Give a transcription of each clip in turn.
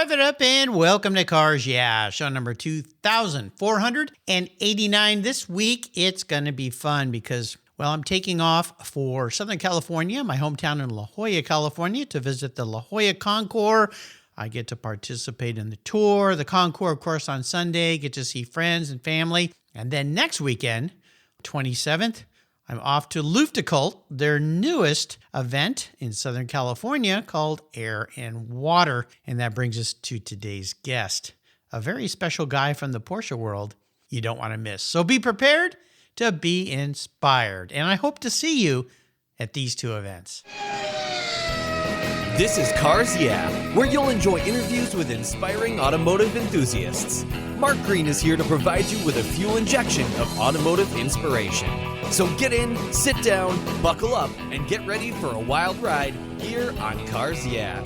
Rev it up and welcome to Cars Yeah, show number 2489. This week, it's going to be fun because, well, I'm taking off for Southern California, my hometown in La Jolla, California, to visit the La Jolla Concours. I get to participate in the tour, the Concours, of course, on Sunday, get to see friends and family. And then next weekend, 27th, I'm off to Luftgekühlt, their newest event in Southern California called Air and Water. And that brings us to today's guest, a very special guy from the Porsche world you don't want to miss. So be prepared to be inspired. And I hope to see you at these two events. This is Cars Yeah, where you'll enjoy interviews with inspiring automotive enthusiasts. Mark Green is here to provide you with a fuel injection of automotive inspiration. So get in, sit down, buckle up, and get ready for a wild ride here on Cars Yeah.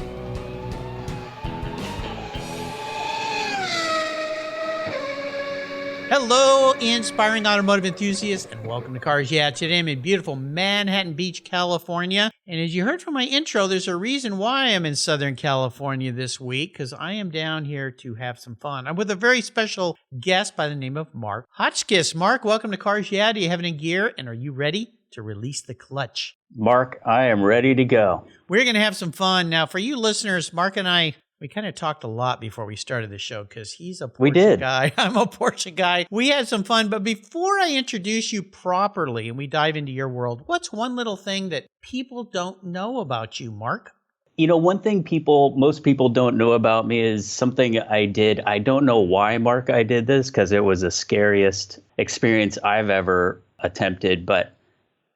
Hello, inspiring automotive enthusiasts, and welcome to Cars Yeah. Today I'm in beautiful Manhattan Beach, California. And as you heard from my intro, there's a reason why I'm in Southern California this week, because I am down here to have some fun. I'm with a very special guest by the name of Mark Hotchkis. Mark, welcome to Cars Yeah. Do you have it in gear, and are you ready to release the clutch? Mark, I am ready to go. We're going to have some fun. Now, for you listeners, Mark and I, we kind of talked a lot before we started the show because he's a Porsche guy. I'm a Porsche guy. We had some fun, but before I introduce you properly and we dive into your world, what's one little thing that people don't know about you, Mark? You know, one thing most people don't know about me is something I did. I don't know why, Mark, I did this because it was the scariest experience I've ever attempted, but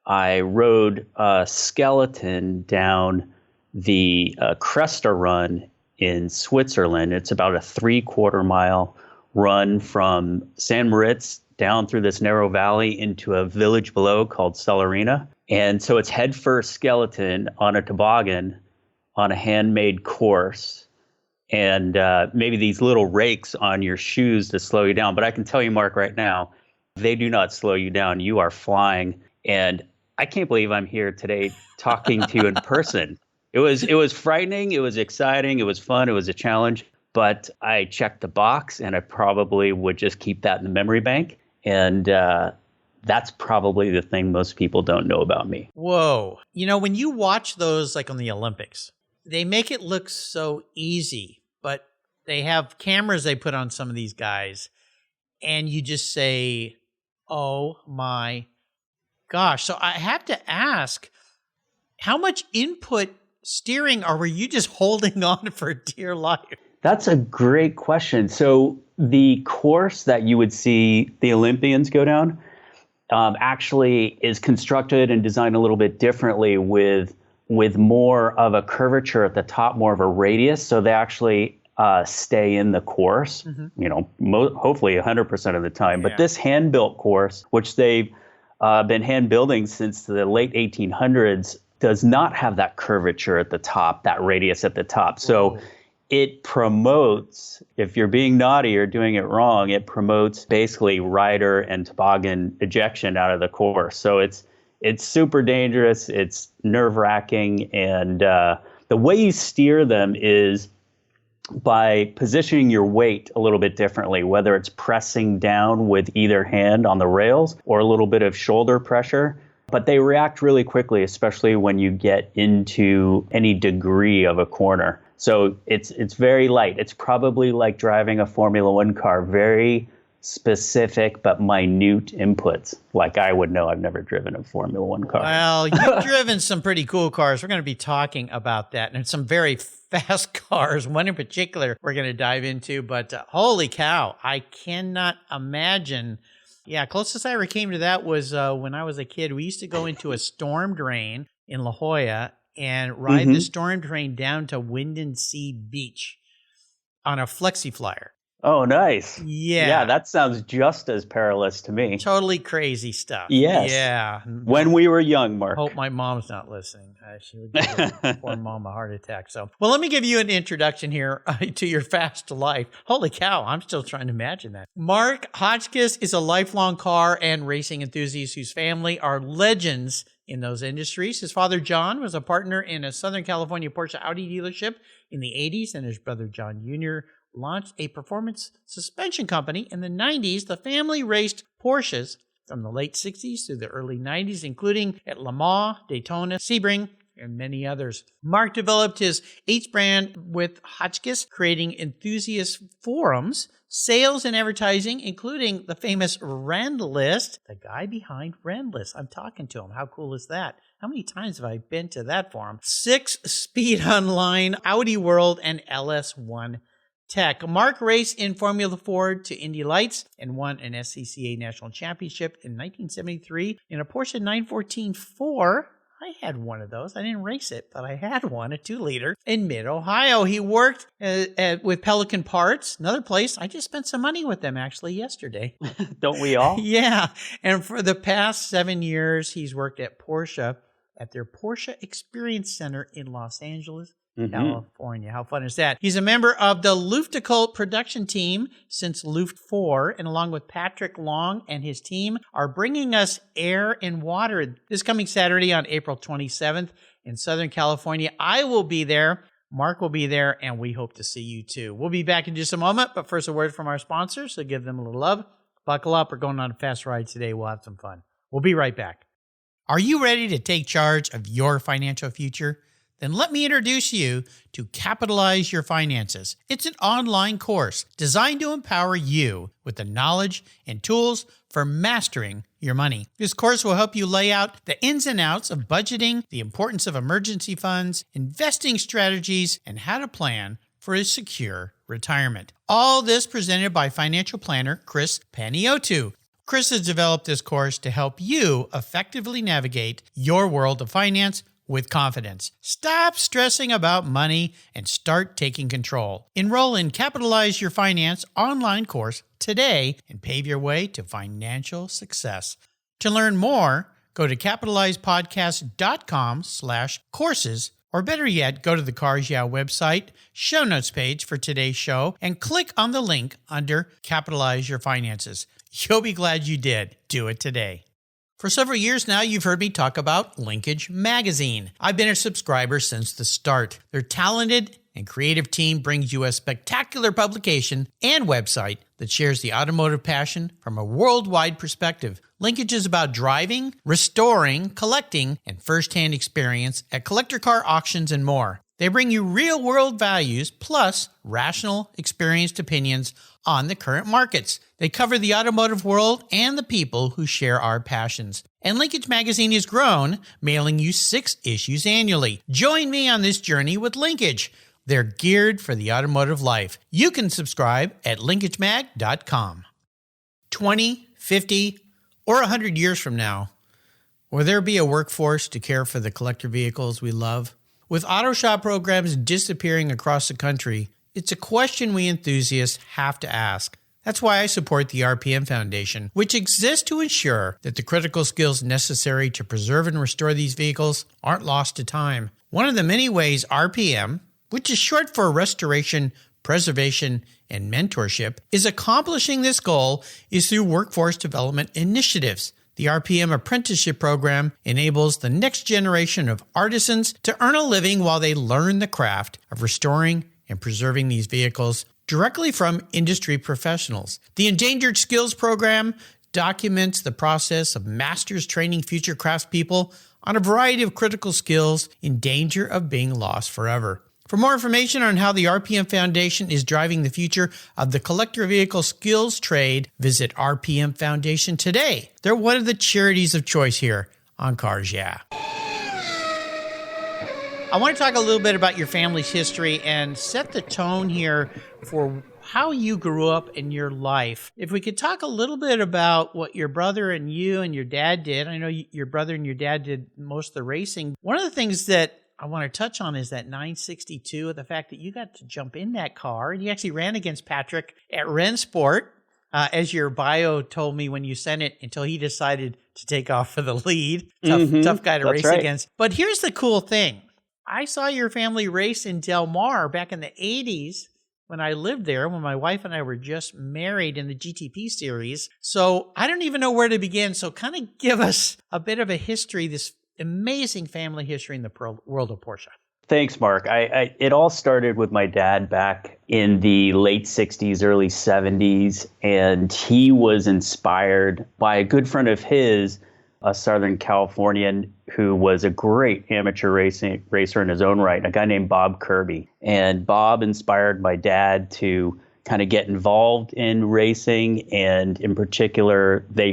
I rode a skeleton down the Cresta run in Switzerland. It's about a 3/4 mile run from San Moritz down through this narrow valley into a village below called Celerina. And so it's head first skeleton on a toboggan on a handmade course, and maybe these little rakes on your shoes to slow you down. But I can tell you, Mark, right now, they do not slow you down. You are flying. And I can't believe I'm here today talking to you in person. It was frightening, it was exciting, it was fun, it was a challenge, but I checked the box and I probably would just keep that in the memory bank. And that's probably the thing most people don't know about me. Whoa. You know, when you watch those like on the Olympics, they make it look so easy, but they have cameras they put on some of these guys and you just say, oh my gosh. So I have to ask, how much input steering, or were you just holding on for dear life? That's a great question. So the course that you would see the Olympians go down actually is constructed and designed a little bit differently with more of a curvature at the top, more of a radius. So they actually stay in the course, you know, hopefully 100% of the time. Yeah. But this hand-built course, which they've been hand building since the late 1800s, does not have that curvature at the top, that radius at the top. So it promotes, if you're being naughty or doing it wrong, it promotes basically rider and toboggan ejection out of the course. So it's super dangerous, it's nerve-wracking, and the way you steer them is by positioning your weight a little bit differently, whether it's pressing down with either hand on the rails or a little bit of shoulder pressure. But they react really quickly, especially when you get into any degree of a corner. So it's very light. It's probably like driving a Formula One car, very specific but minute inputs. Like I would know, I've never driven a Formula One car. Well, you've driven some pretty cool cars. We're going to be talking about that, and some very fast cars. One in particular we're going to dive into, but holy cow, I cannot imagine. Yeah, closest I ever came to that was when I was a kid. We used to go into a storm drain in La Jolla and ride the storm drain down to Wind and Sea Beach on a flexi flyer. Oh, nice. Yeah. Yeah, that sounds just as perilous to me. Totally crazy stuff. Yes. Yeah. When we were young, Mark. Hope my mom's not listening. She would give her poor mom a heart attack. So, well, let me give you an introduction here to your fast life. Holy cow, I'm still trying to imagine that. Mark Hotchkis is a lifelong car and racing enthusiast whose family are legends in those industries. His father, John, was a partner in a Southern California Porsche Audi dealership in the 80s, and his brother John Jr. launched a performance suspension company. In the 90s, the family raced Porsches from the late 60s through the early 90s, including at Le Mans, Daytona, Sebring, and many others. Mark developed his H brand with Hotchkis, creating enthusiast forums, sales and advertising, including the famous Rennlist, the guy behind Rennlist. I'm talking to him. How cool is that? How many times have I been to that forum? 6 Speedlonline, Audiworld, and LS1 Tech. Mark raced in Formula Ford to Indy Lights and won an SCCA National Championship in 1973 in a Porsche 914-4. I had one of those. I didn't race it, but I had one, a 2-liter, in mid-Ohio. He worked with Pelican Parts, another place. I just spent some money with them, actually, yesterday. Don't we all? Yeah. And for the past 7 years, he's worked at Porsche, at their Porsche Experience Center in Los Angeles, California. How fun is that? He's a member of the Luftgekühlt production team since Luft 4, and along with Patrick Long and his team are bringing us air and water this coming Saturday on April 27th in Southern California. I will be there. Mark will be there, and we hope to see you too. We'll be back in just a moment, but first a word from our sponsors, so give them a little love. Buckle up. We're going on a fast ride today. We'll have some fun. We'll be right back. Are you ready to take charge of your financial future? Then let me introduce you to Capitalize Your Finances. It's an online course designed to empower you with the knowledge and tools for mastering your money. This course will help you lay out the ins and outs of budgeting, the importance of emergency funds, investing strategies, and how to plan for a secure retirement. All this presented by financial planner Chris Paniotu. Chris has developed this course to help you effectively navigate your world of finance with confidence. Stop stressing about money and start taking control. Enroll in Capitalize Your Finance online course today and pave your way to financial success. To learn more, go to capitalizepodcast.com/courses, or better yet, go to the Cars Yeah website, show notes page for today's show, and click on the link under Capitalize Your Finances. You'll be glad you did. Do it today. For several years now, you've heard me talk about Linkage Magazine. I've been a subscriber since the start. Their talented and creative team brings you a spectacular publication and website that shares the automotive passion from a worldwide perspective. Linkage is about driving, restoring, collecting, and first-hand experience at collector car auctions and more. They bring you real-world values plus rational, experienced opinions on the current markets. They cover the automotive world and the people who share our passions. And Linkage Magazine has grown, mailing you 6 issues annually. Join me on this journey with Linkage. They're geared for the automotive life. You can subscribe at linkagemag.com. 20, 50, or 100 years from now, will there be a workforce to care for the collector vehicles we love? With auto shop programs disappearing across the country, it's a question we enthusiasts have to ask. That's why I support the RPM Foundation, which exists to ensure that the critical skills necessary to preserve and restore these vehicles aren't lost to time. One of the many ways RPM, which is short for Restoration, Preservation, and Mentorship, is accomplishing this goal is through workforce development initiatives. The RPM apprenticeship program enables the next generation of artisans to earn a living while they learn the craft of restoring and preserving these vehicles directly from industry professionals. The Endangered Skills Program documents the process of masters training future craftspeople on a variety of critical skills in danger of being lost forever. For more information on how the RPM Foundation is driving the future of the collector vehicle skills trade, visit RPM Foundation today. They're one of the charities of choice here on Cars Yeah. I want to talk a little bit about your family's history and set the tone here for how you grew up in your life. If we could talk a little bit about what your brother and you and your dad did. I know your brother and your dad did most of the racing. One of the things that I want to touch on is that 962, the fact that you got to jump in that car and you actually ran against Patrick at Rennsport, as your bio told me when you sent it, until he decided to take off for the lead. Tough guy to race against. But here's the cool thing. I saw your family race in Del Mar back in the 80s when I lived there, when my wife and I were just married in the GTP series. So I don't even know where to begin. So kind of give us a bit of a history, this amazing family history in the world of Porsche. Thanks, Mark. It all started with my dad back in the late 60s, early 70s, and he was inspired by a good friend of his, a Southern Californian who was a great amateur racer in his own right, a guy named Bob Kirby. And Bob inspired my dad to kind of get involved in racing, and in particular, the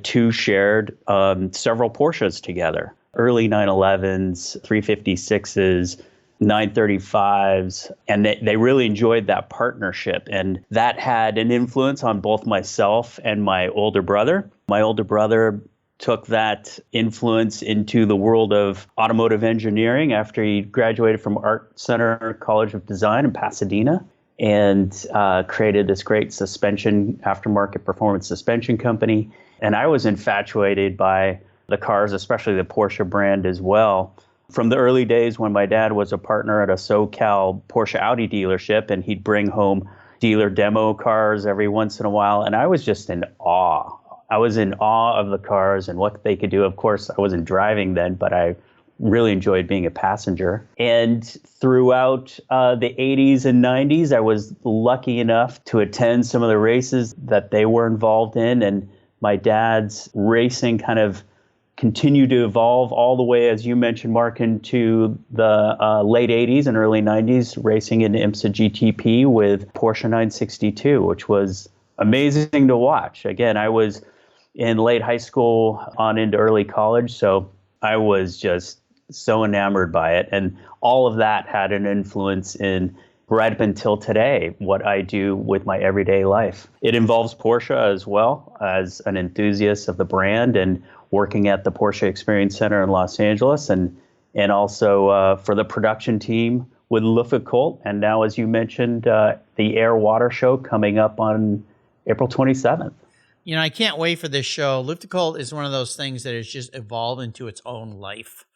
two shared several Porsches together. Early 911s, 356s, 935s, and they really enjoyed that partnership. And that had an influence on both myself and my older brother. My older brother took that influence into the world of automotive engineering after he graduated from Art Center College of Design in Pasadena, and created this great aftermarket performance suspension company. And I was infatuated by the cars, especially the Porsche brand as well. From the early days when my dad was a partner at a SoCal Porsche Audi dealership, and he'd bring home dealer demo cars every once in a while, and I was just in awe. I was in awe of the cars and what they could do. Of course, I wasn't driving then, but I really enjoyed being a passenger. And throughout the 80s and 90s, I was lucky enough to attend some of the races that they were involved in, and my dad's racing kind of continued to evolve all the way, as you mentioned, Mark, into the late 80s and early 90s, racing in IMSA GTP with Porsche 962, which was amazing to watch. Again, I was in late high school on into early college, so I was just so enamored by it. And all of that had an influence in, right up until today, what I do with my everyday life. It involves Porsche as well, as an enthusiast of the brand, and working at the Porsche Experience Center in Los Angeles, and also for the production team with Luftgekühlt. And now, as you mentioned, the Air Water Show coming up on April 27th. You know, I can't wait for this show. Luftgekühlt is one of those things that has just evolved into its own life.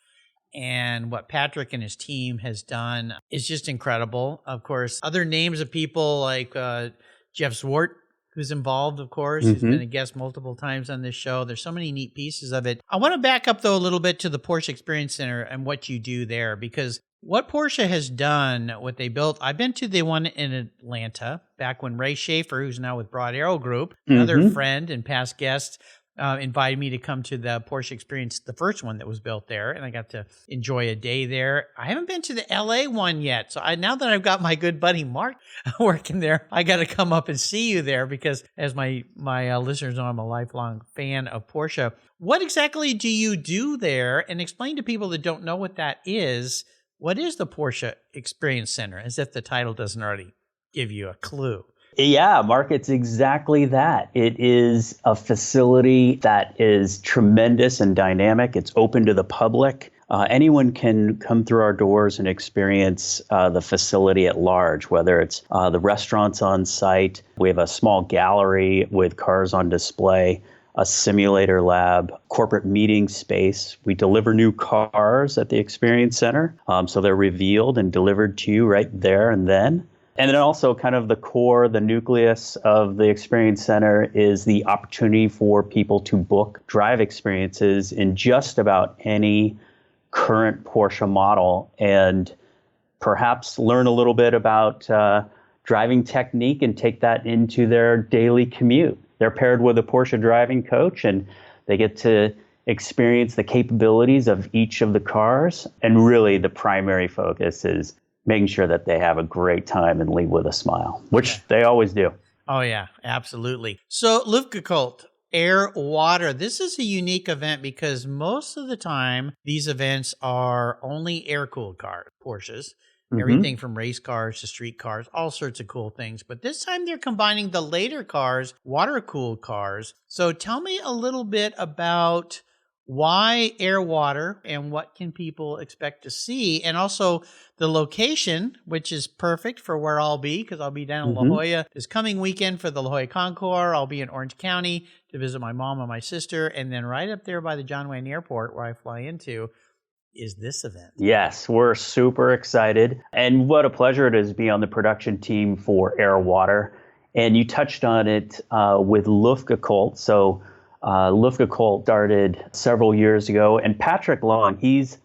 And what Patrick and his team has done is just incredible. Of course, other names of people like Jeff Zwart, who's involved, of course. He's been a guest multiple times on this show. There's so many neat pieces of it. I want to back up, though, a little bit to the Porsche Experience Center and what you do there, because what Porsche has done, what they built, I've been to the one in Atlanta back when Ray Schaefer, who's now with Broad Arrow Group, another friend and past guest, invited me to come to the Porsche Experience, the first one that was built there, and I got to enjoy a day there. I haven't been to the LA one yet, so now that I've got my good buddy Mark working there, I got to come up and see you there, because as my listeners know, I'm a lifelong fan of Porsche. What exactly do you do there? And explain to people that don't know what that is, what is the Porsche Experience Center, as if the title doesn't already give you a clue? Yeah, Mark, it's exactly that. It is a facility that is tremendous and dynamic. It's open to the public. Anyone can come through our doors and experience the facility at large, whether it's the restaurants on site. We have a small gallery with cars on display, a simulator lab, corporate meeting space. We deliver new cars at the Experience Center, so they're revealed and delivered to you right there and then. And then also kind of the core, the nucleus of the Experience Center is the opportunity for people to book drive experiences in just about any current Porsche model, and perhaps learn a little bit about driving technique and take that into their daily commute. They're paired with a Porsche driving coach, and they get to experience the capabilities of each of the cars. And really the primary focus is making sure that they have a great time and leave with a smile, which they always do. Oh, yeah, absolutely. So Luftgekühlt, air, water. This is a unique event because most of the time these events are only air-cooled cars, Porsches, everything from race cars to street cars, all sorts of cool things. But this time they're combining the later cars, water-cooled cars. So tell me a little bit about why air, water, and what can people expect to see? And also the location, which is perfect for where I'll be, because I'll be down in La Jolla this coming weekend for the La Jolla Concours. I'll be in Orange County to visit my mom and my sister. And then right up there by the John Wayne Airport, where I fly into, is this event. Yes, we're super excited. And what a pleasure it is to be on the production team for Air Water. And you touched on it with Luftgekühlt. So Luftgekühlt started several years ago. And Patrick Long, he's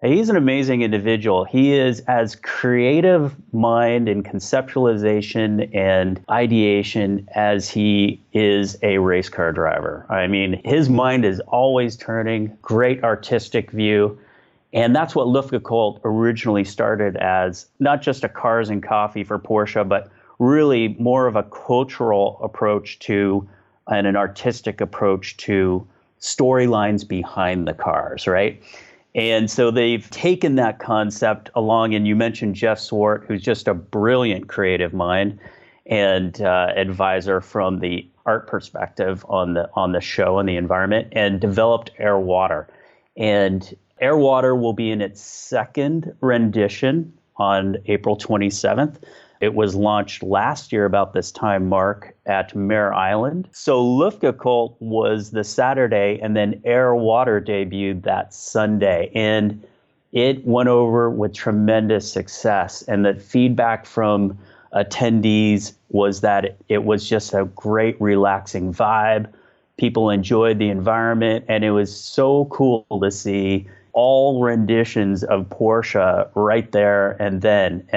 He's an amazing individual. He is as creative mind in conceptualization and ideation as he is a race car driver. I mean, his mind is always turning, great artistic view. And that's what Luftgekühlt originally started as, not just a cars and coffee for Porsche, but really more of a cultural approach to and an artistic approach to storylines behind the cars, right? And so they've taken that concept along, and you mentioned Jeff Swart, who's just a brilliant creative mind and advisor from the art perspective on the show and the environment, and developed Air Water. And Air Water will be in its second rendition on April 27th. It was launched last year about this time, Mark, at Mare Island. So Luftgekühlt was the Saturday, and then Air Water debuted that Sunday. And it went over with tremendous success. And the feedback from attendees was that it was just a great, relaxing vibe. People enjoyed the environment, and it was so cool to see all renditions of Porsche right there and then.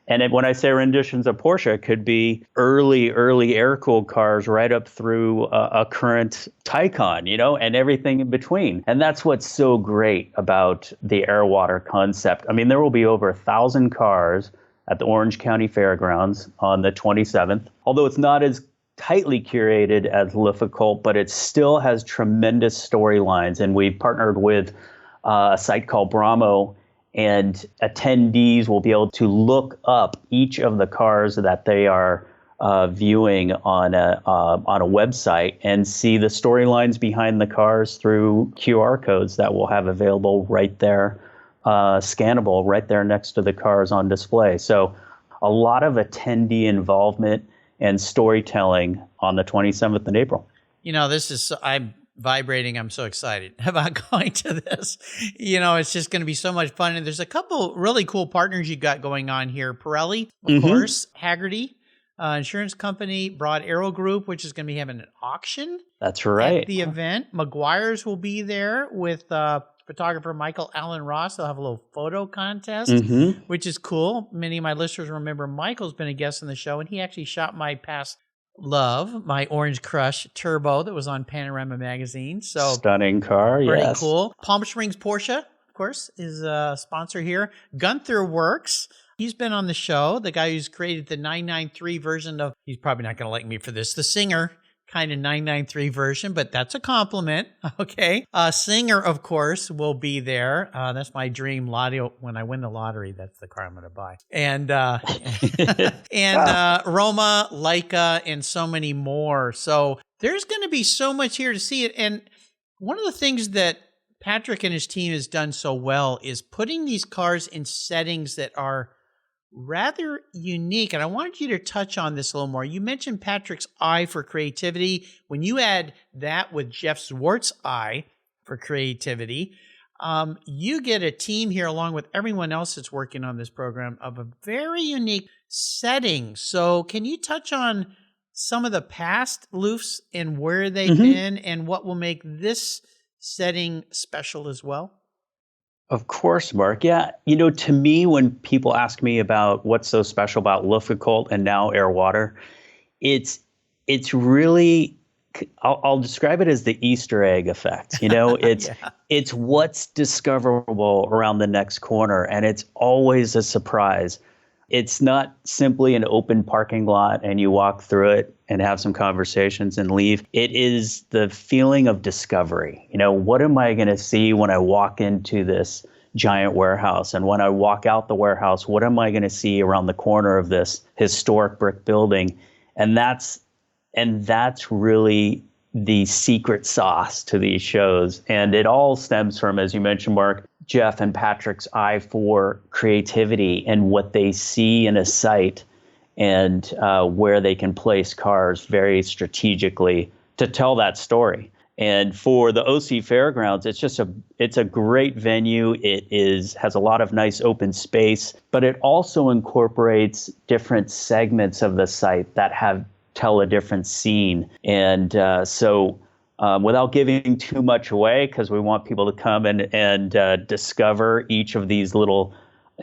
When I say renditions of Porsche, it could be early air-cooled cars right up through a current Taycan, and everything in between. And that's what's so great about the Air Water concept. I mean, there will be over 1,000 cars at the Orange County Fairgrounds on the 27th, although it's not as tightly curated as Luftgekühlt, but it still has tremendous storylines. And we partnered with a site called Bramo, and attendees will be able to look up each of the cars that they are viewing on a website and see the storylines behind the cars through QR codes that we'll have available right there, scannable right there next to the cars on display. So a lot of attendee involvement and storytelling on the 27th of April. I'm vibrating. I'm so excited about going to this. It's just going to be so much fun. And there's a couple really cool partners you got going on here. Pirelli, of course, Haggerty, insurance company, Broad Arrow Group, which is going to be having an auction. That's right. At the event. Meguiar's will be there with photographer Michael Allen Ross. They'll have a little photo contest, which is cool. Many of my listeners remember Michael's been a guest on the show, and he actually shot my past love, my Orange Crush Turbo that was on Panorama Magazine. So stunning car, pretty cool. Palm Springs Porsche, of course, is a sponsor here. Gunther Works. He's been on the show. The guy who's created the 993 version of, he's probably not going to like me for this, the Singer kind of 993 version, but that's a compliment. Okay. Singer, of course, will be there. That's my dream lottery. When I win the lottery, that's the car I'm going to buy. And Roma, Leica, and so many more. So there's going to be so much here to see it. And one of the things that Patrick and his team has done so well is putting these cars in settings that are rather unique. And I wanted you to touch on this a little more. You mentioned Patrick's eye for creativity. When you add that with Jeff Swart's eye for creativity, you get a team here along with everyone else that's working on this program of a very unique setting. So can you touch on some of the past Lufts and where they've been and what will make this setting special as well? Of course, Mark. Yeah. To me, when people ask me about what's so special about Luftgekühlt and now Air Water, it's really, I'll describe it as the Easter egg effect. It's what's discoverable around the next corner, and it's always a surprise. It's not simply an open parking lot and you walk through it and have some conversations and leave. It is the feeling of discovery. What am I going to see when I walk into this giant warehouse? And when I walk out the warehouse, what am I going to see around the corner of this historic brick building? And that's really the secret sauce to these shows. And it all stems from, as you mentioned, Mark, Jeff and Patrick's eye for creativity and what they see in a site and where they can place cars very strategically to tell that story. And for the OC Fairgrounds, it's a great venue. It has a lot of nice open space, but it also incorporates different segments of the site that tell a different scene. And so without giving too much away, because we want people to come and discover each of these little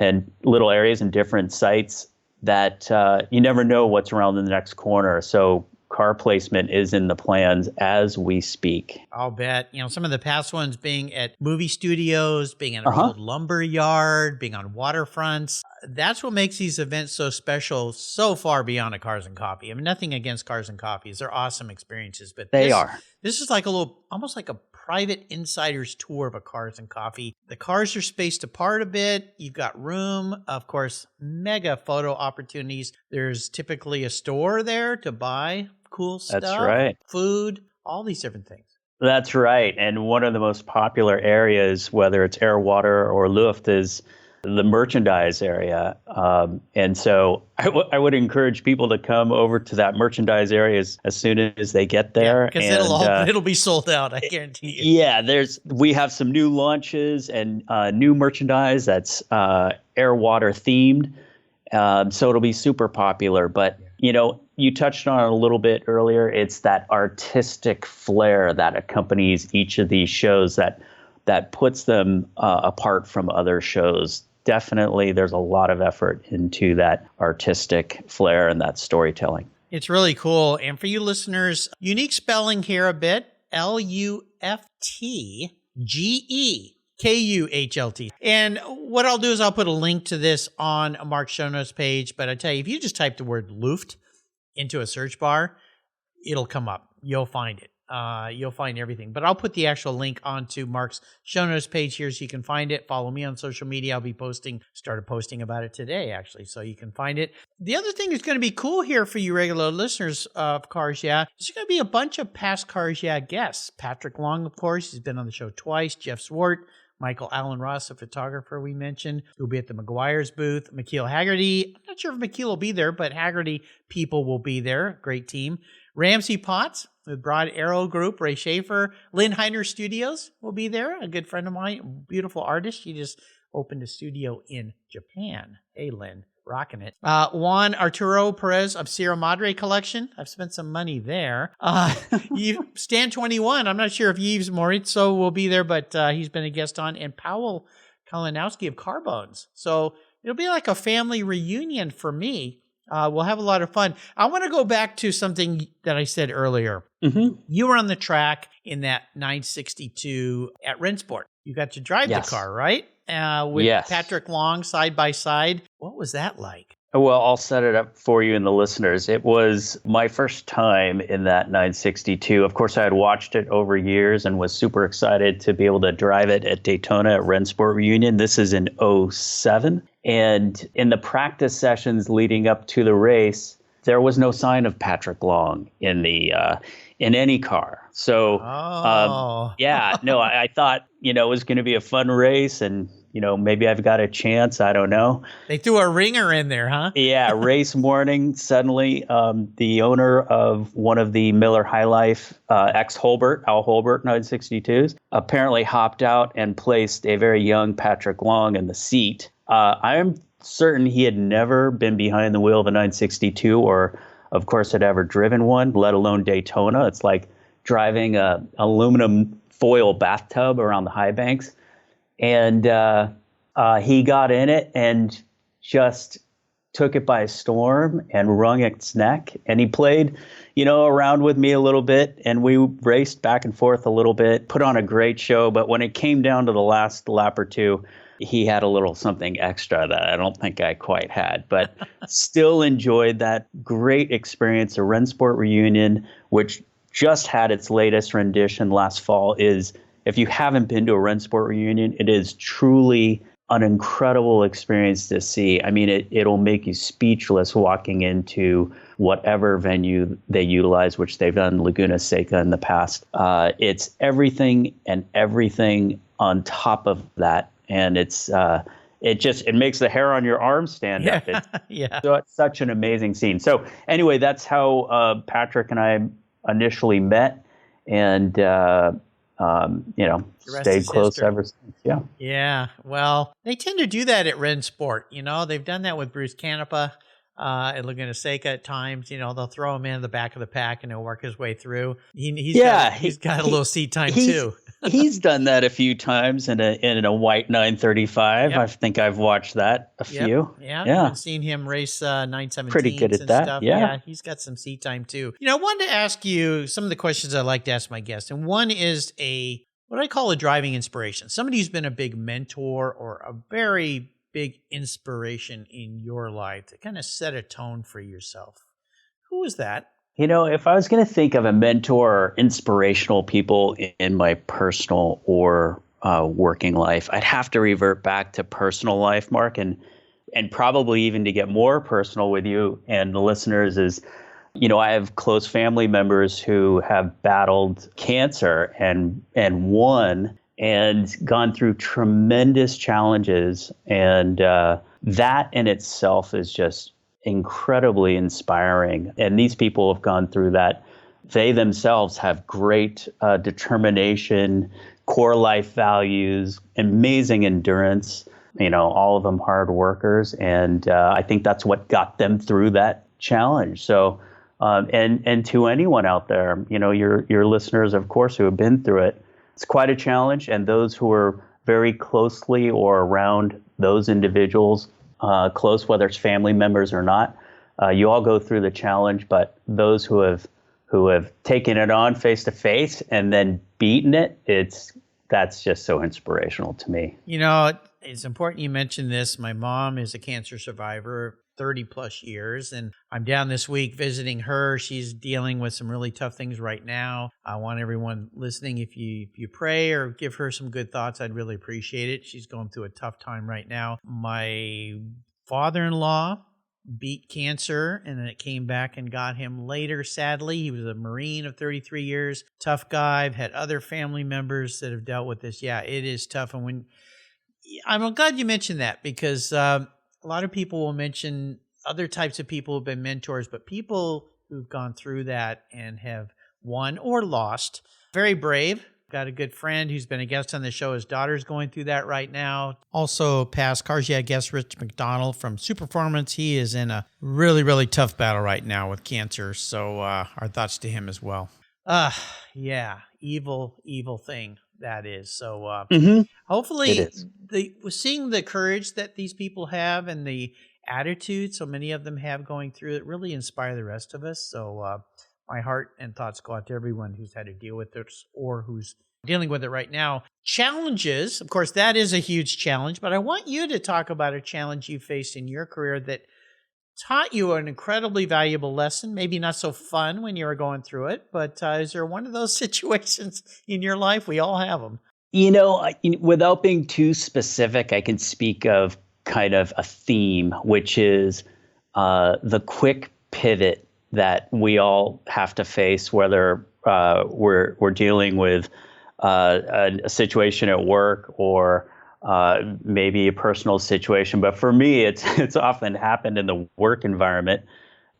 areas and different sites that you never know what's around the next corner. So car placement is in the plans as we speak. I'll bet. Some of the past ones being at movie studios, being in an old lumber yard, being on waterfronts. That's what makes these events so special, so far beyond a Cars and Coffee. I mean, nothing against Cars and Coffees. They're awesome experiences, but this is like almost like a private insider's tour of a Cars and Coffee. The cars are spaced apart a bit. You've got room, of course, mega photo opportunities. There's typically a store there to buy cool stuff. That's right. Food, all these different things. That's right. And one of the most popular areas, whether it's air, water, or Luft, is the merchandise area. And so I would encourage people to come over to that merchandise area as soon as they get there. Because it'll be sold out, I guarantee you. Yeah, we have some new launches and new merchandise that's air, water themed. So it'll be super popular. But, you touched on it a little bit earlier. It's that artistic flair that accompanies each of these shows that puts them apart from other shows. Definitely, there's a lot of effort into that artistic flair and that storytelling. It's really cool. And for you listeners, unique spelling here a bit, Luftgekühlt. And what I'll do is I'll put a link to this on Mark's show notes page. But I tell you, if you just type the word Luft into a search bar, it'll come up. You'll find it. You'll find everything. But I'll put the actual link onto Mark's show notes page here so you can find it. Follow me on social media. I'll be started posting about it today, actually, so you can find it. The other thing that's going to be cool here for you regular listeners of Cars Yeah, there's going to be a bunch of past Cars Yeah guests. Patrick Long, of course, he's been on the show twice. Jeff Swart, Michael Allen Ross, a photographer we mentioned, who'll be at the McGuire's booth. McKeel Haggerty, I'm not sure if McKeel will be there, but Haggerty people will be there. Great team. Ramsey Potts with Broad Arrow Group, Ray Schaefer. Lynn Heiner Studios will be there, a good friend of mine, beautiful artist. She just opened a studio in Japan. Hey, Lynn, rocking it. Juan Arturo Perez of Sierra Madre Collection. I've spent some money there. Stan 21, I'm not sure if Yves Maurizio will be there, but he's been a guest on. And Powell Kalinowski of Carbones. So it'll be like a family reunion for me. We'll have a lot of fun. I want to go back to something that I said earlier. Mm-hmm. You were on the track in that 962 at Rennsport. You got to drive the car, right? With Patrick Long side by side. What was that like? Well, I'll set it up for you and the listeners. It was my first time in that 962. Of course, I had watched it over years and was super excited to be able to drive it at Daytona at Rennsport Reunion. This is in 2007. And in the practice sessions leading up to the race, there was no sign of Patrick Long in any car. So, I thought, it was going to be a fun race and, maybe I've got a chance. I don't know. They threw a ringer in there, huh? Yeah. Race morning, suddenly the owner of one of the Miller High Life Al Holbert 962s apparently hopped out and placed a very young Patrick Long in the seat. I am certain he had never been behind the wheel of a 962 or, of course, had ever driven one, let alone Daytona. It's like driving a aluminum foil bathtub around the high banks. And he got in it and just took it by storm and wrung its neck. And he played, around with me a little bit. And we raced back and forth a little bit, put on a great show. But when it came down to the last lap or two, he had a little something extra that I don't think I quite had, but still enjoyed that great experience. A Rennsport Reunion, which just had its latest rendition last fall, is, if you haven't been to a Rennsport Reunion, it is truly an incredible experience to see. I mean, it'll make you speechless walking into whatever venue they utilize, which they've done Laguna Seca in the past. It's everything and everything on top of that. And it makes the hair on your arm stand up. So it's such an amazing scene. So anyway, that's how Patrick and I initially met, and stayed close ever since. Yeah. Well, they tend to do that at Rennsport. They've done that with Bruce Canepa. And Laguna Seca at times, they'll throw him in the back of the pack and he'll work his way through. He's got a little seat time too. He's done that a few times in a white 935. Yep. I think I've watched that a few. Yeah. I've seen him race 917s. Pretty good at that. Stuff. Yeah, he's got some seat time too. I wanted to ask you some of the questions I like to ask my guests, and one is what I call a driving inspiration. Somebody who's been a big mentor or a very big inspiration in your life that kind of set a tone for yourself. Who was that? If I was going to think of a mentor or inspirational people in my personal or working life, I'd have to revert back to personal life, Mark, and probably even to get more personal with you and the listeners is, I have close family members who have battled cancer and won and gone through tremendous challenges. And that in itself is just incredibly inspiring. And these people have gone through that. They themselves have great determination, core life values, amazing endurance, all of them hard workers. And I think that's what got them through that challenge. So, and to anyone out there, your listeners, of course, who have been through it, it's quite a challenge, and those who are very closely or around those individuals, close, whether it's family members or not, you all go through the challenge. But those who have taken it on face to face and then beaten it, that's just so inspirational to me. It's important you mentioned this. My mom is a cancer survivor, 30 plus years. And I'm down this week visiting her. She's dealing with some really tough things right now. I want everyone listening, if you pray or give her some good thoughts, I'd really appreciate it. She's going through a tough time right now. My father-in-law beat cancer, and then it came back and got him later, sadly. He was a Marine of 33 years, tough guy. I've had other family members that have dealt with this. Yeah, it is tough. And I'm glad you mentioned that, because a lot of people will mention other types of people who've been mentors, but people who've gone through that and have won or lost, very brave. Got a good friend who's been a guest on the show. His daughter's going through that right now. Also, past Cars Yeah guest Rich McDonald from Superformance. He is in a really, really tough battle right now with cancer. So our thoughts to him as well. Yeah, evil thing that is. So hopefully seeing the courage that these people have and the attitude so many of them have going through it really inspire the rest of us. So my heart and thoughts go out to everyone who's had to deal with this or who's dealing with it right now. Challenges, of course, that is a huge challenge, but I want you to talk about a challenge you faced in your career that taught you an incredibly valuable lesson, maybe not so fun when you were going through it, but is there one of those situations in your life? We all have them. Without being too specific, I can speak of kind of a theme, which is the quick pivot that we all have to face, whether we're dealing with a situation at work or maybe a personal situation. But for me, it's often happened in the work environment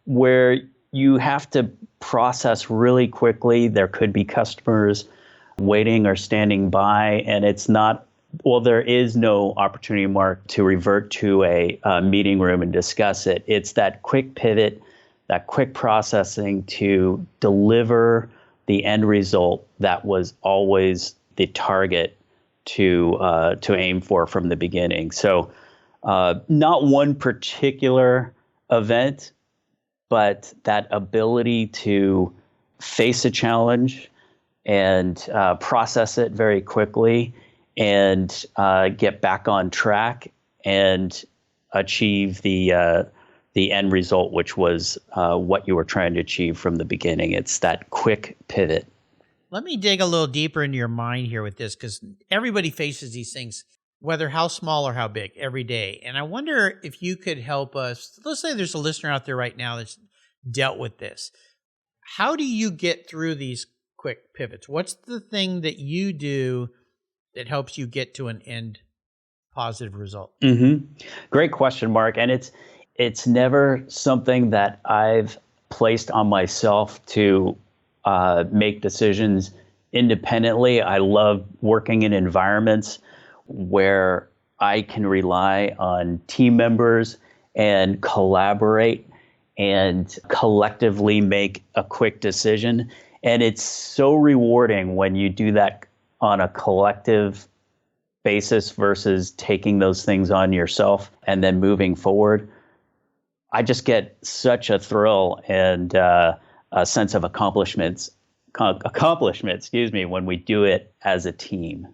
where you have to process really quickly. There could be customers waiting or standing by, and it's not, there is no opportunity, Mark, to revert to a meeting room and discuss it. It's that quick pivot, that quick processing to deliver the end result that was always the target to aim for from the beginning. So not one particular event, but that ability to face a challenge and process it very quickly and get back on track and achieve the end result, which was what you were trying to achieve from the beginning. It's that quick pivot. Let me dig a little deeper into your mind here with this, because everybody faces these things, whether how small or how big, every day. And I wonder if you could help us. Let's say there's a listener out there right now that's dealt with this. How do you get through these quick pivots? What's the thing that you do that helps you get to an end positive result? Great question, Mark. And it's never something that I've placed on myself to make decisions independently. I love working in environments where I can rely on team members and collaborate and collectively make a quick decision. And it's so rewarding when you do that on a collective basis versus taking those things on yourself and then moving forward. I just get such a thrill and a sense of accomplishment, when we do it as a team.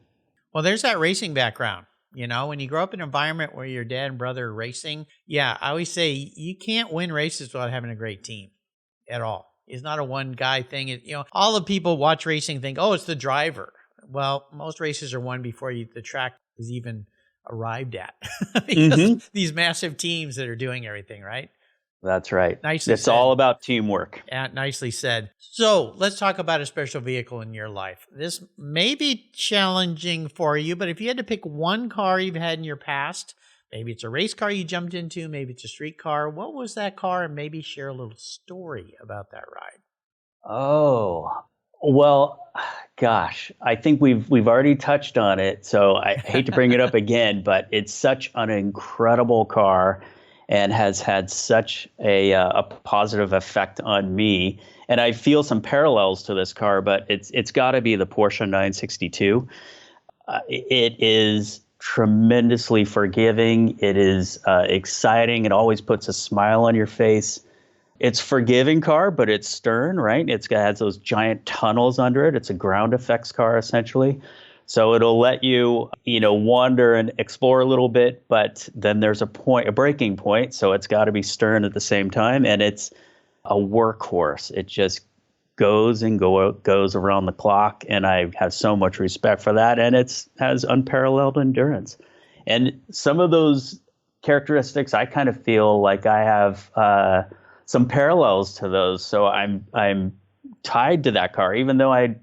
Well, there's that racing background. When you grow up in an environment where your dad and brother are racing, I always say you can't win races without having a great team at all. It's not a one guy thing. All the people watch racing and think, oh, it's the driver. Well, most races are won before the track is even arrived at because these massive teams that are doing everything, right? That's right. Nicely it's said. all about teamwork. Yeah, nicely said. So let's talk about a special vehicle in your life. This may be challenging for you, but if you had to pick one car you've had in your past, maybe it's a race car you jumped into, maybe it's a street car. What was that car? And maybe share a little story about that ride. Oh, well, gosh, I think we've already touched on it, so I hate to bring it up again, but it's such an incredible car and has had such a positive effect on me. And I feel some parallels to this car, but it's got to be the Porsche 962. It is tremendously forgiving. It is exciting. It always puts a smile on your face. It's a forgiving car, but it's stern, right? Has those giant tunnels under it. It's a ground effects car, essentially. So it'll let you, wander and explore a little bit, but then there's a breaking point. So it's got to be stern at the same time. And it's a workhorse. It just goes and goes around the clock. And I have so much respect for that. And has unparalleled endurance. And some of those characteristics, I kind of feel like I have some parallels to those. So I'm tied to that car, even though I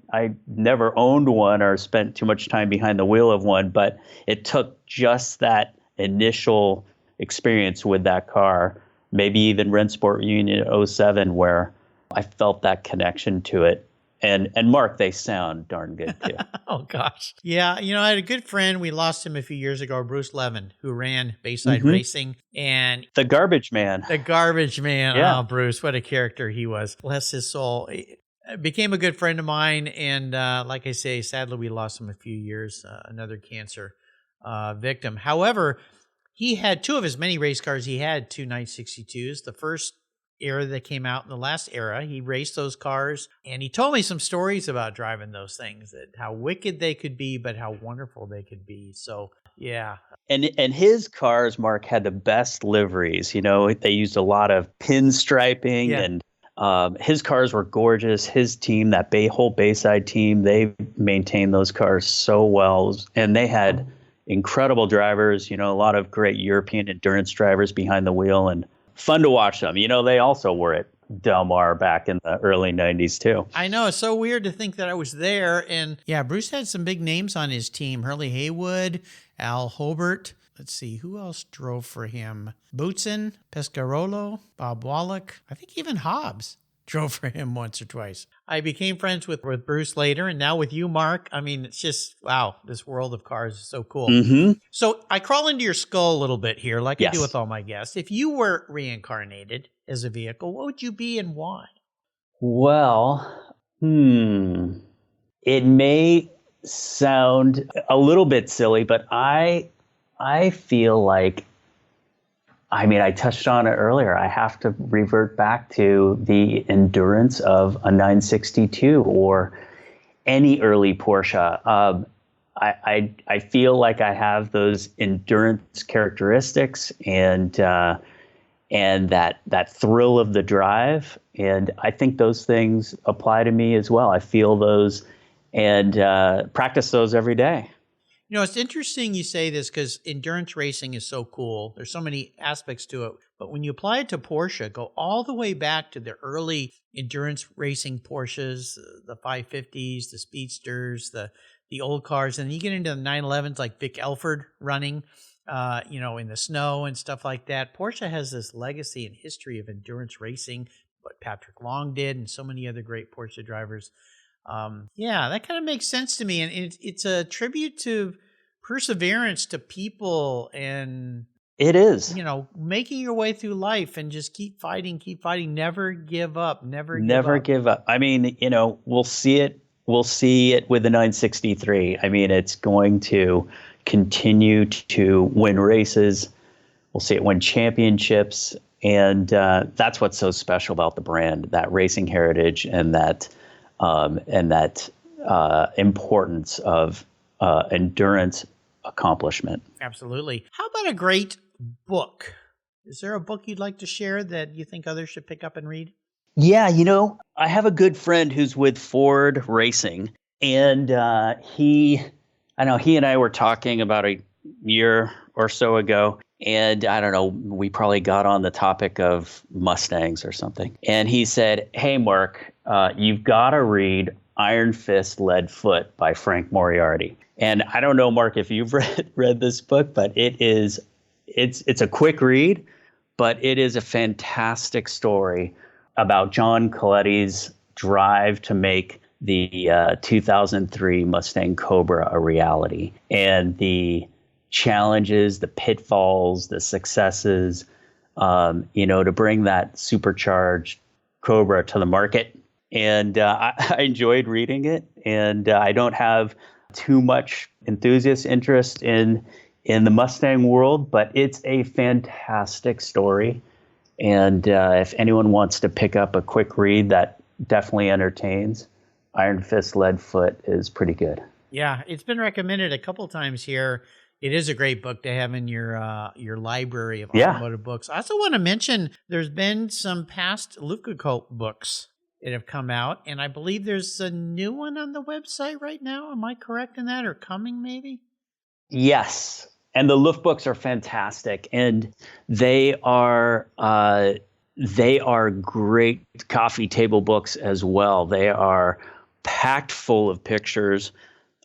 never owned one or spent too much time behind the wheel of one, but it took just that initial experience with that car, maybe even Rennsport Reunion in 07, where I felt that connection to it. And Mark, they sound darn good too. Oh gosh. Yeah. I had a good friend. We lost him a few years ago, Bruce Levin, who ran Bayside Racing, and the garbage man. Yeah. Oh, Bruce, what a character he was. Bless his soul. He became a good friend of mine. And like I say, sadly, we lost him a few years, another cancer victim. However, he had two of his many race cars. He had two 962s. The first era that came out in the last era, he raced those cars, and he told me some stories about driving those things, that how wicked they could be, but how wonderful they could be. So yeah. And his cars, Mark, had the best liveries. They used a lot of pinstriping, and his cars were gorgeous. His team, that whole Bayside team, they maintained those cars so well, and they had incredible drivers. A lot of great European endurance drivers behind the wheel, and fun to watch them. They also were at Del Mar back in the early 90s too. I know. It's so weird to think that I was there. And yeah, Bruce had some big names on his team. Hurley Haywood, Al Hobart. Let's see, who else drove for him? Boutsen, Pescarolo, Bob Wallach. I think even Hobbs drove for him once or twice. I became friends with Bruce later, and now with you, Mark. I mean, it's just, wow, this world of cars is so cool. So I crawl into your skull a little bit here, like I do with all my guests. If you were reincarnated as a vehicle, what would you be and why? Well, it may sound a little bit silly, but I feel like, I touched on it earlier. I have to revert back to the endurance of a 962 or any early Porsche. I feel like I have those endurance characteristics and that thrill of the drive. And I think those things apply to me as well. I feel those and practice those every day. It's interesting you say this because endurance racing is so cool. There's so many aspects to it. But when you apply it to Porsche, go all the way back to the early endurance racing Porsches, the 550s, the Speedsters, the old cars. And you get into the 911s like Vic Elford running, in the snow and stuff like that. Porsche has this legacy and history of endurance racing, what Patrick Long did and so many other great Porsche drivers. That kind of makes sense to me. And it's a tribute to perseverance to people and It is. Making your way through life and just keep fighting, never give up, never Never give up. I mean, we'll see it. We'll see it with the 963. I mean, it's going to continue to win races. We'll see it win championships. And that's what's so special about the brand, that racing heritage and that importance of endurance accomplishment. Absolutely. How about a great book? Is there a book you'd like to share that you think others should pick up and read? Yeah, I have a good friend who's with Ford Racing, and he and I were talking about a year or so ago, and I don't know, we probably got on the topic of Mustangs or something. And he said, "Hey, Mark, you've got to read Iron Fist, Lead Foot by Frank Moriarty." And I don't know, Mark, if you've read this book, but it's a quick read, but it is a fantastic story about John Coletti's drive to make the 2003 Mustang Cobra a reality, and the challenges, the pitfalls, the successes, to bring that supercharged Cobra to the market. And I enjoyed reading it, and I don't have too much enthusiast interest in the Mustang world, but it's a fantastic story. And if anyone wants to pick up a quick read that definitely entertains, Iron Fist, Lead Foot is pretty good. Yeah, it's been recommended a couple times here. It is a great book to have in your library of automotive books. I also want to mention there's been some past Luftgekühlt books that have come out, and I believe there's a new one on the website right now. Am I correct in that, or coming maybe? Yes. And the Luft books are fantastic, and they are great coffee table books as well. They are packed full of pictures.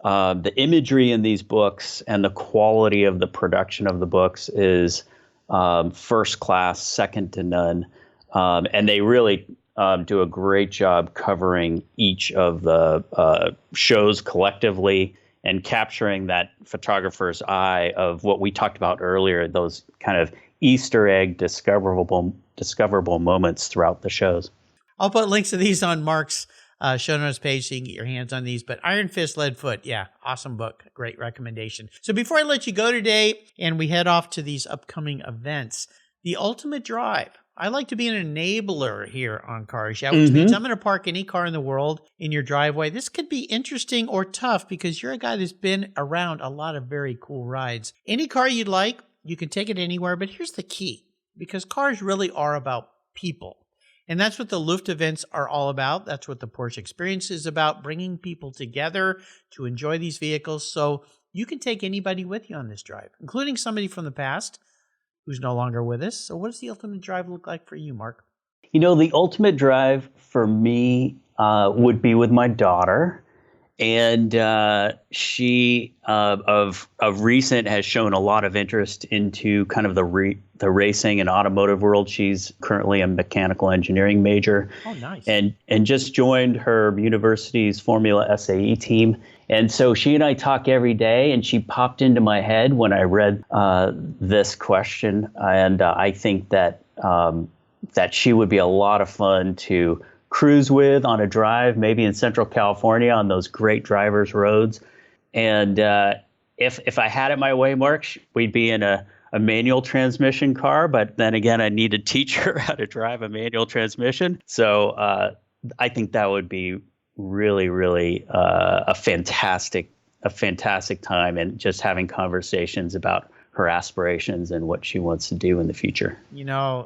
The imagery in these books and the quality of the production of the books is first class, second to none. And they really do a great job covering each of the shows collectively and capturing that photographer's eye of what we talked about earlier, those kind of Easter egg discoverable moments throughout the shows. I'll put links to these on Mark's show notes page so you can get your hands on these. But Iron Fist, Lead Foot, yeah, awesome book. Great recommendation. So before I let you go today and we head off to these upcoming events, the ultimate drive. I like to be an enabler here on Cars Yeah, which means I'm going to park any car in the world in your driveway. This could be interesting or tough because you're a guy that's been around a lot of very cool rides. Any car you'd like, you can take it anywhere, but here's the key, because cars really are about people. And that's what the Luft events are all about. That's what the Porsche Experience is about, bringing people together to enjoy these vehicles. So you can take anybody with you on this drive, including somebody from the past who's no longer with us. So what does the ultimate drive look like for you, Mark? The ultimate drive for me would be with my daughter. And she, of recent, has shown a lot of interest into kind of the racing and automotive world. She's currently a mechanical engineering major. Oh, nice. And just joined her university's Formula SAE team. And so she and I talk every day, and she popped into my head when I read this question. And I think that she would be a lot of fun to cruise with on a drive, maybe in Central California on those great drivers' roads. And if I had it my way, Mark, we'd be in a manual transmission car. But then again, I need to teach her how to drive a manual transmission. So I think that would be really, really a fantastic time, and just having conversations about her aspirations and what she wants to do in the future.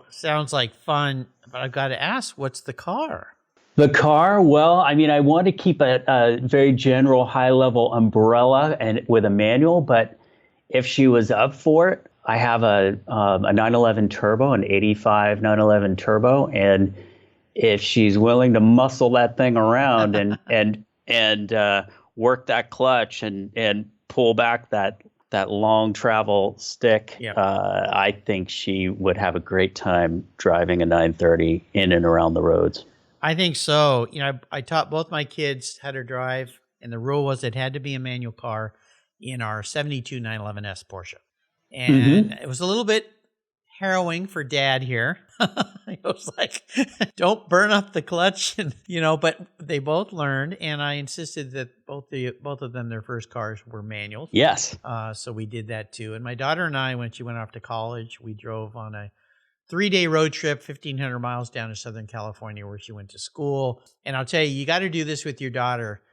Sounds like fun, but I've got to ask, what's the car? The car, well, I mean, I want to keep a very general, high-level umbrella and with a manual, but if she was up for it, I have a 911 Turbo, an 85 911 Turbo, and if she's willing to muscle that thing around and work that clutch and pull back that long travel stick, Yep. I think she would have a great time driving a 930 in and around the roads. I think so. I taught both my kids how to drive, and the rule was it had to be a manual car in our 72 911S Porsche. And it was a little bit harrowing for Dad here. I was like, don't burn up the clutch, and but they both learned, and I insisted that both of them, their first cars were manuals. Yes. So we did that too. And my daughter and I, when she went off to college, we drove on a 3-day road trip, 1,500 miles down to Southern California where she went to school. And I'll tell you, you got to do this with your daughter,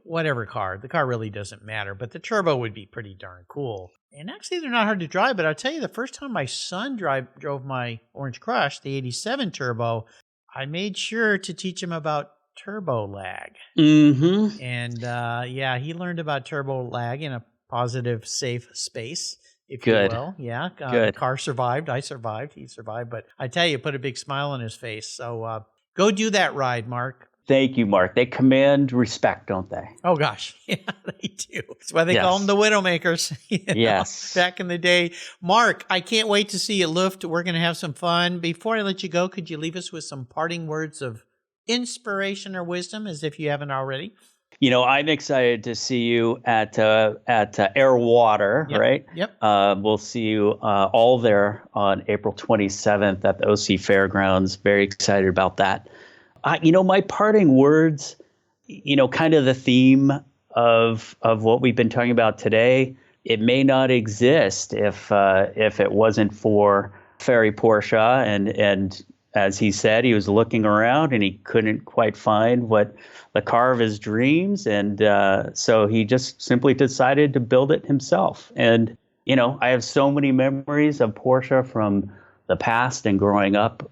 whatever car. The car really doesn't matter, but the turbo would be pretty darn cool. And actually, they're not hard to drive, but I'll tell you, the first time my son drove my Orange Crush, the 87 turbo, I made sure to teach him about turbo lag. Mm-hmm. And he learned about turbo lag in a positive, safe space, if Good. you will. Yeah. Good. The car survived. I survived. He survived. But I tell you, it put a big smile on his face. So go do that ride, Mark. Thank you, Mark. They command respect, don't they? Oh, gosh. Yeah, they do. That's why they call them the Widowmakers. Yes. Back in the day. Mark, I can't wait to see you at Luft. We're going to have some fun. Before I let you go, could you leave us with some parting words of inspiration or wisdom, as if you haven't already? I'm excited to see you at Air Water, right? Yep. We'll see you all there on April 27th at the OC Fairgrounds. Very excited about that. My parting words, kind of the theme of what we've been talking about today, it may not exist if it wasn't for Ferry Porsche. And as he said, he was looking around and he couldn't quite find the car of his dreams. And so he just simply decided to build it himself. And, I have so many memories of Porsche from the past and growing up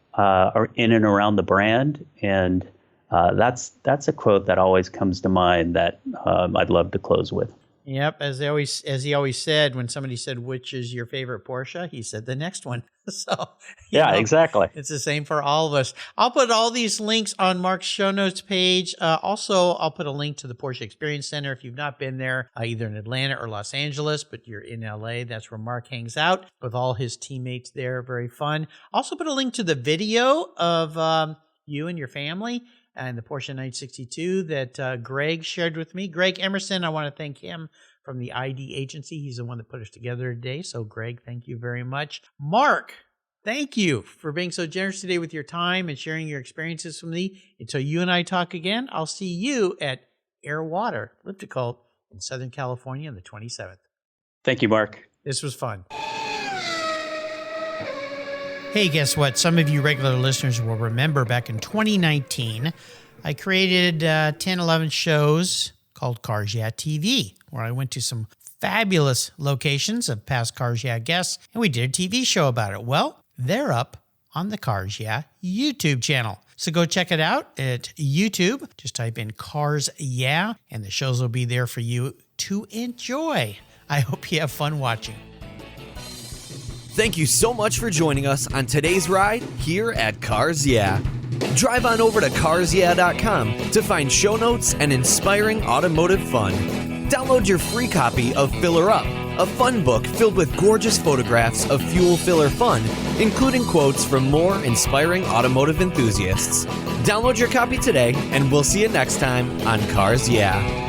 in and around the brand. And that's a quote that always comes to mind that I'd love to close with. Yep. As he always said, when somebody said, which is your favorite Porsche, he said the next one. So exactly. It's the same for all of us. I'll put all these links on Mark's show notes page. Also, I'll put a link to the Porsche Experience Center. If you've not been there, either in Atlanta or Los Angeles, but you're in LA, that's where Mark hangs out with all his teammates there. Very fun. Also put a link to the video of you and your family and the Porsche 962 that Greg shared with me. Greg Emerson, I want to thank him from the ID agency. He's the one that put us together today. So, Greg, thank you very much. Mark, thank you for being so generous today with your time and sharing your experiences with me. Until you and I talk again, I'll see you at Air Water, Luftgekühlt in Southern California on the 27th. Thank you, Mark. This was fun. Hey, guess what? Some of you regular listeners will remember back in 2019, I created 10, 11 shows called Cars Yeah TV, where I went to some fabulous locations of past Cars Yeah guests, and we did a TV show about it. Well, they're up on the Cars Yeah YouTube channel. So go check it out at YouTube. Just type in Cars Yeah, and the shows will be there for you to enjoy. I hope you have fun watching. Thank you so much for joining us on today's ride here at Cars Yeah. Drive on over to carsyeah.com to find show notes and inspiring automotive fun. Download your free copy of Filler Up, a fun book filled with gorgeous photographs of fuel filler fun, including quotes from more inspiring automotive enthusiasts. Download your copy today, and we'll see you next time on Cars Yeah.